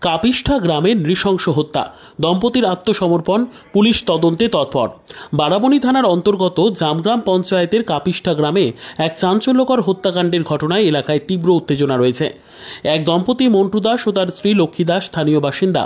কাপিষ্ঠা গ্রামে নৃশংস হত্যা, দম্পতির আত্মসমর্পণ, পুলিশ তদন্তে তৎপর। বারাবণী থানার অন্তর্গত জামগ্রাম পঞ্চায়েতের কাপিষ্ঠা গ্রামে এক চাঞ্চল্যকর হত্যাকাণ্ডের ঘটনায় এলাকায় তীব্র উত্তেজনা রয়েছে। এক দম্পতি মন্টু দাস ও তার স্ত্রী লক্ষ্মী দাস স্থানীয় বাসিন্দা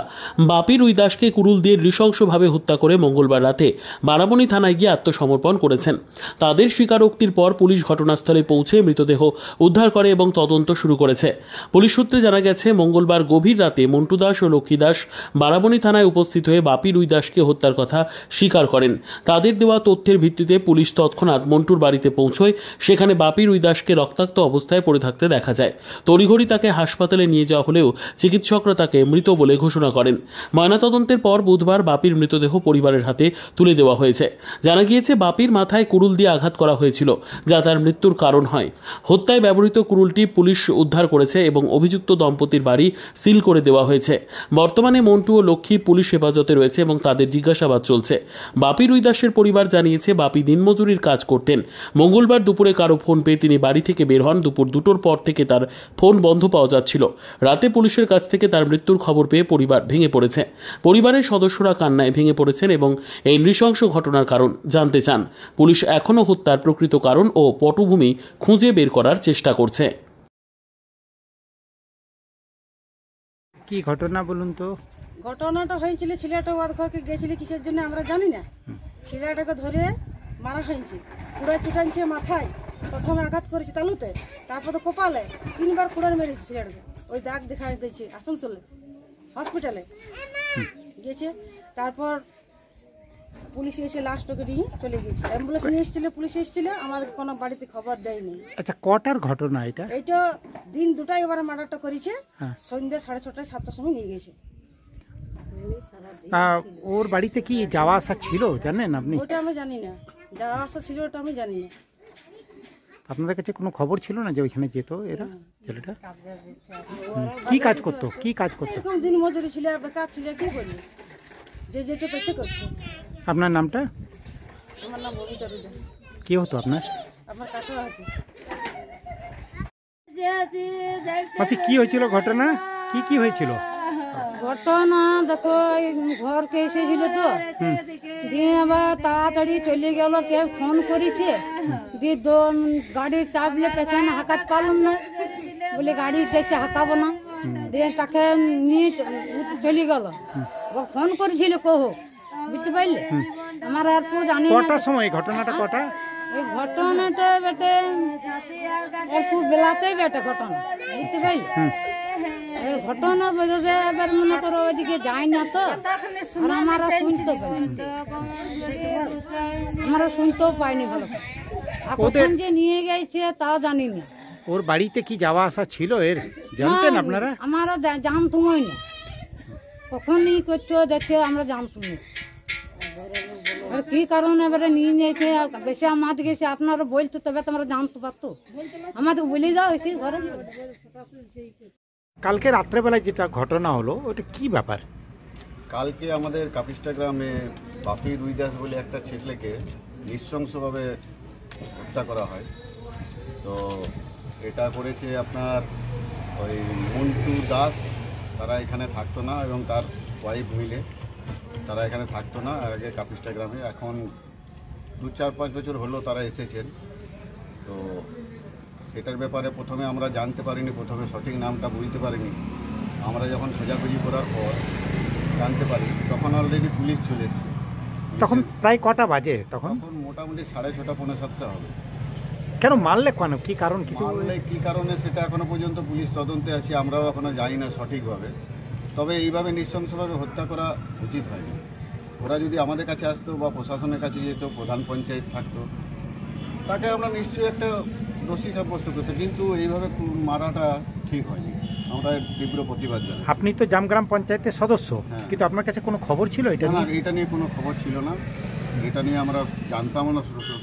বাপি রুই দাসকে কুড়ুল দিয়ে নৃশংসভাবে হত্যা করে মঙ্গলবার রাতে বারাবণী থানায় গিয়ে আত্মসমর্পণ করেছেন। তাদের স্বীকারোক্তির পর পুলিশ ঘটনাস্থলে পৌঁছে মৃতদেহ উদ্ধার করে এবং তদন্ত শুরু করেছে। পুলিশ সূত্রে জানা গেছে, মঙ্গলবার গভীর রাতে মন্টু দাস ও লক্ষ্মী দাস বারাবণী থানায় উপস্থিত হয়ে বাপি রুই দাসকে হত্যার কথা স্বীকার করেন। তাদের দেওয়া তথ্যের ভিত্তিতে পুলিশ তৎক্ষণাৎ মন্টুর বাড়িতে পৌঁছয়। সেখানে বাপি রুই দাসকে রক্তাক্ত অবস্থায় পড়ে থাকতে দেখা যায়। তড়িঘড়ি তাকে হাসপাতালে নিয়ে যাওয়া হলেও চিকিৎসকরা তাকে মৃত বলে ঘোষণা করেন। ময়নাতদন্তের পর বুধবার বাপির মৃতদেহ পরিবারের হাতে তুলে দেওয়া হয়েছে। জানা গিয়েছে, বাপির মাথায় কুড়ুল দিয়ে আঘাত করা হয়েছিল, যা তার মৃত্যুর কারণ হয়। হত্যায় ব্যবহৃত কুড়ুলটি পুলিশ উদ্ধার করেছে এবং অভিযুক্ত দম্পতির বাড়ি সিল করে দেওয়া হয়েছে। বর্তমানে মন্টু ও লক্ষ্মী পুলিশ হেফাজতে রয়েছে এবং তাদের জিজ্ঞাসাবাদ চলছে। বাপি রুই দাসের পরিবার জানিয়েছে, বাপি দিনমজুরির কাজ করতেন। মঙ্গলবার দুপুরে কারো ফোন পেয়ে তিনি বাড়ি থেকে বের হন। দুপুর 2টোর পর থেকে তার ফোন বন্ধ পাওয়া যাচ্ছিল। রাতে পুলিশের কাছ থেকে তার মৃত্যুর খবর পেয়ে পরিবার ভেঙে পড়েছে। পরিবারের সদস্যরা কান্নায় ভেঙে পড়েছেন এবং এই নৃশংস ঘটনার কারণ জানতে চান। পুলিশ এখনও হত্যার প্রকৃত কারণ ও পটভূমি খুঁজে বের করার চেষ্টা করছে। কি ঘটনা বলুন তো? ঘটনাটা হয়েছিল, ছেলেটা ওর ঘরকে গেছিল কিসের জন্য আমরা জানি না। ছেলেটাকে ধরে মারা হয়েছে, কুড়ায় চুটানছে মাথায়, প্রথমে আঘাত করেছে তালুতে, তারপরে কপালে 3বার কুড়ার মেরেছে ছেলেটাকে। ওই দাগ দেখা গেছে আসানসোলে হসপিটালে গেছে। তারপর পুলিশ এসে লাস্টকে নিয়ে চলে গেছে। অ্যাম্বুলেন্স নিয়ে এসেছিল, পুলিশ এসেছিল, আমাদের কোনো বাড়িতে খবর দেয়নি। আচ্ছা, কটার ঘটনা এটা? এইটা দিন 2টায় এবারে মার্ডারটা করেছে। সন্ধ্যা 6:30 7টার সময় নিয়ে গেছে। ওর বাড়িতে কি যাওয়া আসা ছিল জানেন আপনি? ওটা আমি জানি না, যাওয়া আসা ছিল ওটা আমি জানি না। আপনাদের কাছে কোনো খবর ছিল না যে ওইখানে যেত এরা? ছেলেটা কি কাজ করতো? এরকম দিন মজুরি ছিল, বেকার ছিল, কি করবে, যে যেটা পেতে করতো। আপনার নামটা? আমার নাম ববিতা রুই দাস। কি হতো আপনার? আমার কাকা আছে। আচ্ছা, কি হয়েছিল ঘটনা? কি হয়েছিল ঘটনা? দেখো, ঘরকে এসেছিল তো, দিয়ে আবার তাড়াতাড়ি চলে গেল। কে ফোন করেছে, দিয়ে গাড়ির চাপলে পেছনে হাঁকাত পারলাম না, বলে গাড়ি দেখতে হাঁকাবো না, দিয়ে তাকে নিয়ে চলে গেল। ফোন করেছিল কহো, বুঝতে পারলে? আমার আর কেউ জানি না। কটার সময় ঘটনাটা? কটা? এই ঘটনাটা বেটে একটু বেলাতেই বেটে ঘটনা, বুঝতে পারলে? ঘটনা বেরোলে এবার মনে করো ওইদিকে যাই না তো, আর আমরা শুনতেও পাইনি ভালো। আর কখন যে নিয়ে গেছে তাও জানি না। ওর বাড়িতে কি যাওয়া আসা ছিল এর, জানতেন আপনারা? আমারও জানতুমই না, কখন ই করছো দেখে আমরা জানতুমই। কি কারণ এবারে নিয়ে নিয়েছে, বেশি আমার গেছে, আপনারা বলতো তবে তো আমরা জানতে পারতো। আমাদের বলে যাও এসে ঘরে। কালকে রাত্রেবেলায় যেটা ঘটনা হলো ওটা কি ব্যাপার? কালকে আমাদের কাপিষ্ঠা গ্রামে বাপি রুই দাস বলে একটা ছেলেকে নৃশংসভাবে হত্যা করা হয়। তো এটা করেছে আপনার ওই মন্টু দাস। তারা এখানে থাকতো না এবং তার ওয়াইফ মিলে তারা এখানে থাকতো না আগে কাপিষ্ঠা গ্রামে। এখন 2-4-5 বছর হলো তারা এসেছেন। তো সেটার ব্যাপারে প্রথমে আমরা জানতে পারিনি, প্রথমে সঠিক নামটা বুঝতে পারিনি। আমরা যখন খোঁজাখুঁজি করার পর জানতে পারি, তখন অলরেডি পুলিশ চলে এসেছে। তখন প্রায় কটা বাজে? তখন মোটামুটি 6:30 পৌনে 7টা হবে। কেন মারলে? কেন, কি কারণ? কিছু মারলে কি কারণে সেটা এখনো পর্যন্ত পুলিশ তদন্তে আছে, আমরাও এখনো জানি না সঠিকভাবে। তবে এইভাবে নৃশংসভাবে হত্যা করা উচিত হয়নি। ওরা যদি আমাদের কাছে আসতো বা প্রশাসনের কাছে যেত, প্রধান পঞ্চায়েত থাকতো, তাকে আমরা নিশ্চয়ই একটা দোষী সাব্যস্ত করতো, কিন্তু এইভাবে মারাটা ঠিক হয়নি। আমরা তীব্র প্রতিবাদ জানাই। আপনি তো জামগ্রাম পঞ্চায়েতের সদস্য, কিন্তু আপনার কাছে কোনো খবর ছিল এটা নিয়ে? এটা নিয়ে কোনো খবর ছিল না, এটা নিয়ে আমরা জানতাম না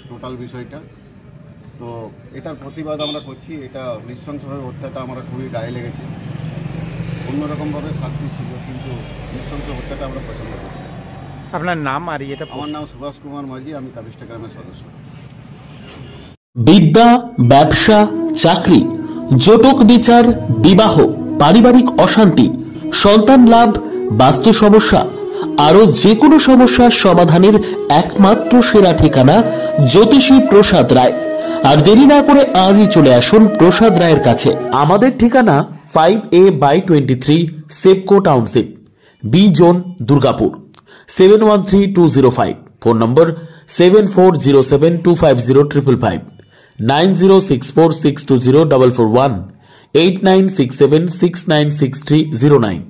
টোটাল বিষয়টা। তো এটার প্রতিবাদ আমরা করছি। এটা নৃশংসভাবে হত্যাটা আমরা খুবই গায়ে লেগেছে। অন্যরকমভাবে শাস্তি ছিল, কিন্তু নৃশংস হত্যাটা আমরা পছন্দ করি। আপনার নাম আর এটা? আমার নাম সুভাষ কুমার মাঝি, আমি কাপিষ্ঠা গ্রামের সদস্য। বিদ্যা, ব্যবসা, চাকরি, জটক বিচার, বিবাহ, পারিবারিক অশান্তি, সন্তান লাভ, বাস্তু সমস্যা, আরো যে কোনো সমস্যার সমাধানের একমাত্র সেরা ঠিকানা জ্যোতিষী প্রসাদ রায়। আর দেরি না করে আজই চলে আসুন প্রসাদ রায়ের কাছে। আমাদের ঠিকানা 5A/23 Sepco township, B zone, Durgapur, 713205। Phone number 7407250555, 9064620441, 8967696309।